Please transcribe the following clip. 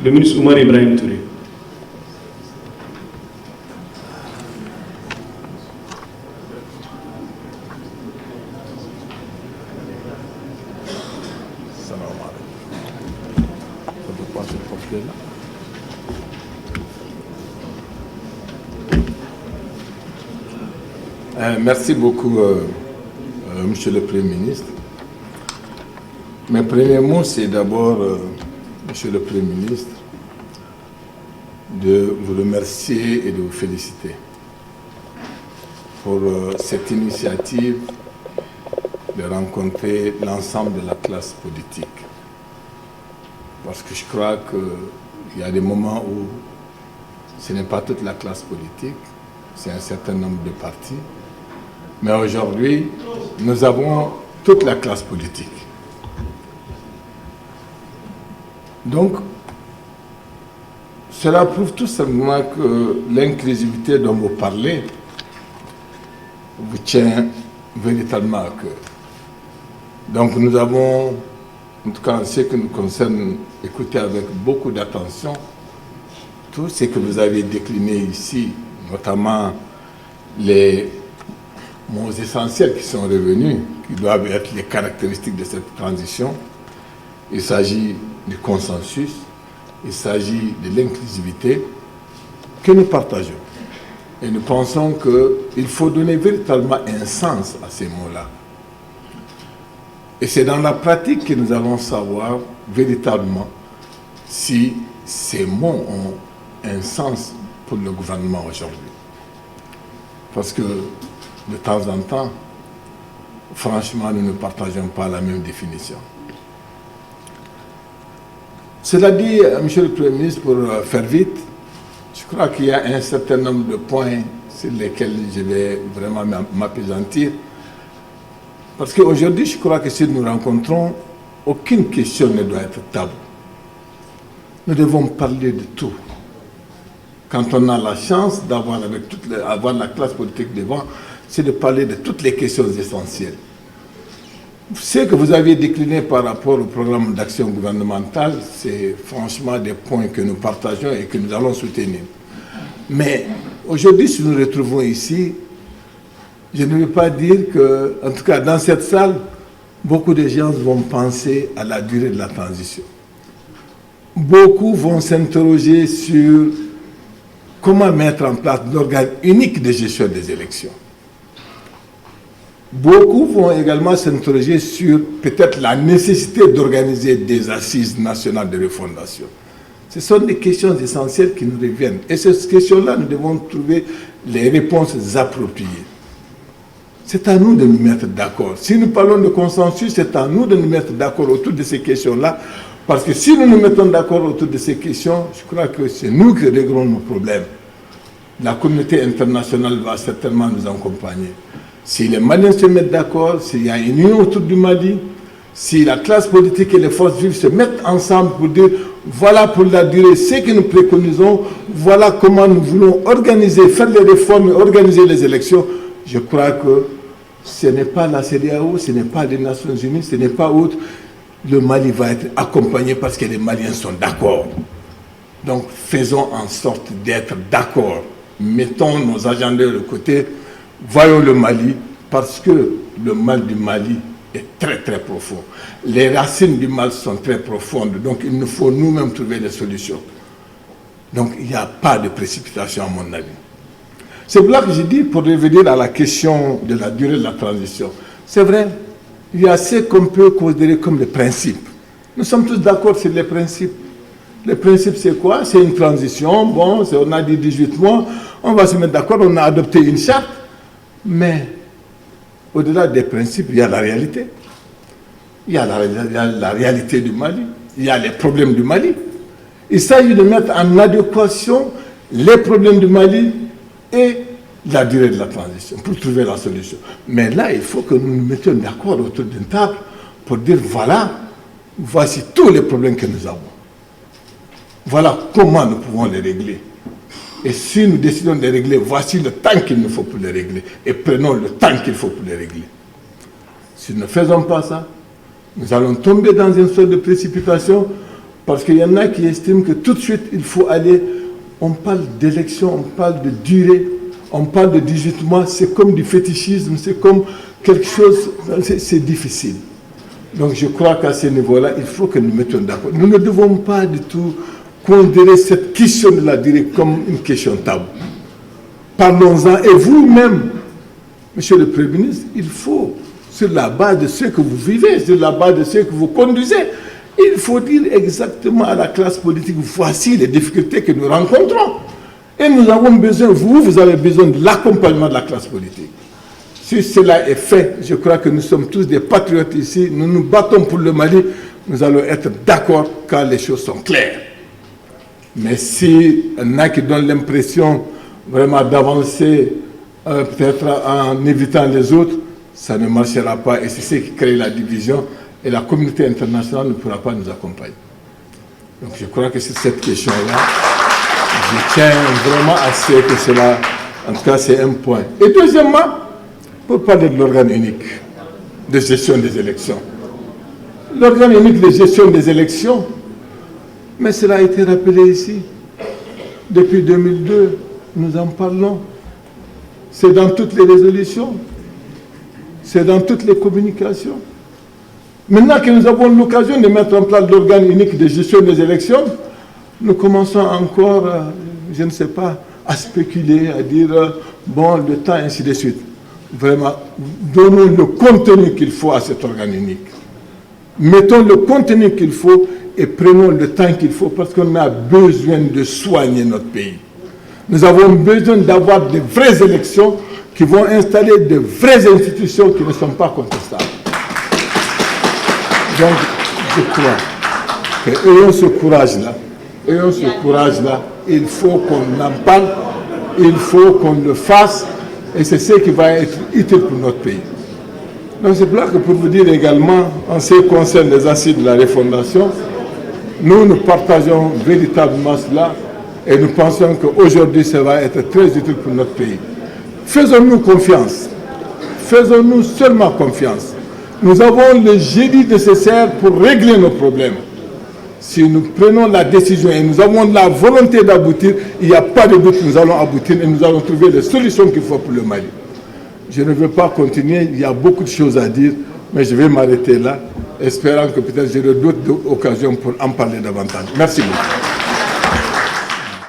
Le ministre Oumar Ibrahim Touré. Merci beaucoup, Monsieur le Premier ministre. Mes premiers mots, c'est d'abord, Monsieur le Premier ministre, de vous remercier et de vous féliciter pour cette initiative de rencontrer l'ensemble de la classe politique. Parce que je crois qu'il y a des moments où ce n'est pas toute la classe politique, c'est un certain nombre de partis. Mais aujourd'hui, nous avons toute la classe politique. Donc, cela prouve tout simplement que l'inclusivité dont vous parlez vous tient véritablement à cœur. Donc nous avons, en tout cas en ce qui nous concerne, écouté avec beaucoup d'attention tout ce que vous avez décliné ici, notamment les mots essentiels qui sont revenus, qui doivent être les caractéristiques de cette transition. Il s'agit du consensus, il s'agit de l'inclusivité que nous partageons. Et nous pensons qu'il faut donner véritablement un sens à ces mots-là. Et c'est dans la pratique que nous allons savoir véritablement si ces mots ont un sens pour le gouvernement aujourd'hui. Parce que de temps en temps, franchement, nous ne partageons pas la même définition. Cela dit, Monsieur le Premier ministre, pour faire vite, je crois qu'il y a un certain nombre de points sur lesquels je vais vraiment m'appesantir. Parce qu'aujourd'hui, je crois que si nous rencontrons, aucune question ne doit être taboue. Nous devons parler de tout. Quand on a la chance d'avoir la classe politique devant, c'est de parler de toutes les questions essentielles. Ce que vous avez décliné par rapport au programme d'action gouvernementale, c'est franchement des points que nous partageons et que nous allons soutenir. Mais aujourd'hui, si nous nous retrouvons ici, je ne veux pas dire que, en tout cas dans cette salle, beaucoup de gens vont penser à la durée de la transition. Beaucoup vont s'interroger sur comment mettre en place l'organe unique de gestion des élections. Beaucoup vont également s'interroger sur peut-être la nécessité d'organiser des assises nationales de refondation. Ce sont des questions essentielles qui nous reviennent. Et ces questions-là, nous devons trouver les réponses appropriées. C'est à nous de nous mettre d'accord. Si nous parlons de consensus, c'est à nous de nous mettre d'accord autour de ces questions-là. Parce que si nous nous mettons d'accord autour de ces questions, je crois que c'est nous qui réglons nos problèmes. La communauté internationale va certainement nous accompagner. Si les Maliens se mettent d'accord, s'il y a une union autour du Mali, si la classe politique et les forces vives se mettent ensemble pour dire voilà pour la durée ce que nous préconisons, voilà comment nous voulons organiser, faire les réformes et organiser les élections, je crois que ce n'est pas la CEDEAO, ce n'est pas les Nations Unies, ce n'est pas autre. Le Mali va être accompagné parce que les Maliens sont d'accord. Donc faisons en sorte d'être d'accord. Mettons nos agendas de côté. Voyons le Mali, parce que le mal du Mali est très très profond. Les racines du mal sont très profondes, donc il nous faut nous-mêmes trouver des solutions. Donc il n'y a pas de précipitation à mon avis. C'est pour là que j'ai dit, pour revenir à la question de la durée de la transition, C'est vrai, il y a ce qu'on peut considérer comme les principes. Nous sommes tous d'accord sur les principes. Les principes, c'est quoi? C'est une transition. Bon, on a dit 18 mois, on va se mettre d'accord, on a adopté une charte. Mais au-delà des principes, il y a la réalité. Il y a la réalité du Mali. Il y a les problèmes du Mali. Il s'agit de mettre en adéquation les problèmes du Mali et la durée de la transition pour trouver la solution. Mais là, il faut que nous nous mettions d'accord autour d'une table pour dire voilà, voici tous les problèmes que nous avons. Voilà comment nous pouvons les régler. Et si nous décidons de les régler, voici le temps qu'il nous faut pour les régler. Et prenons le temps qu'il faut pour les régler. Si nous ne faisons pas ça, nous allons tomber dans une sorte de précipitation parce qu'il y en a qui estiment que tout de suite, il faut aller. On parle d'élection, on parle de durée, on parle de 18 mois, c'est comme du fétichisme, c'est comme quelque chose, c'est difficile. Donc je crois qu'à ce niveau-là, il faut que nous mettions d'accord. Nous ne devons pas du tout considérer cette question de la durée comme une question taboue. Parlons-en. Et vous-même, Monsieur le Premier ministre, il faut, sur la base de ce que vous vivez, sur la base de ce que vous conduisez, il faut dire exactement à la classe politique, voici les difficultés que nous rencontrons. Et nous avons besoin, vous avez besoin de l'accompagnement de la classe politique. Si cela est fait, je crois que nous sommes tous des patriotes ici, nous nous battons pour le Mali, nous allons être d'accord quand les choses sont claires. Mais si il y en a qui donnent l'impression vraiment d'avancer, peut-être en évitant les autres, ça ne marchera pas et c'est ce qui crée la division et la communauté internationale ne pourra pas nous accompagner. Donc je crois que c'est cette question-là. Je tiens vraiment à ce que cela, en tout cas c'est un point. Et deuxièmement, pour parler de l'organe unique de gestion des élections. L'organe unique de gestion des élections, mais cela a été rappelé ici. Depuis 2002, nous en parlons. C'est dans toutes les résolutions, c'est dans toutes les communications. Maintenant que nous avons l'occasion de mettre en place l'organe unique de gestion des élections, nous commençons encore, je ne sais pas, à spéculer, à dire, bon, le temps, ainsi de suite. Vraiment, donnons le contenu qu'il faut à cet organe unique. Mettons le contenu qu'il faut et prenons le temps qu'il faut parce qu'on a besoin de soigner notre pays. Nous avons besoin d'avoir de vraies élections qui vont installer de vraies institutions qui ne sont pas contestables. Donc, je crois que ayons ce courage-là, il faut qu'on en parle, il faut qu'on le fasse, et c'est ce qui va être utile pour notre pays. Donc c'est pour que pour vous dire également, en ce qui concerne les assises de la refondation, nous partageons véritablement cela, et nous pensons qu'aujourd'hui, ça va être très utile pour notre pays. Faisons-nous confiance, faisons-nous seulement confiance. Nous avons le génie nécessaire pour régler nos problèmes. Si nous prenons la décision et nous avons la volonté d'aboutir, il n'y a pas de doute que nous allons aboutir et nous allons trouver les solutions qu'il faut pour le Mali. Je ne veux pas continuer, il y a beaucoup de choses à dire, mais je vais m'arrêter là, espérant que peut-être j'aurai d'autres occasions pour en parler davantage. Merci beaucoup.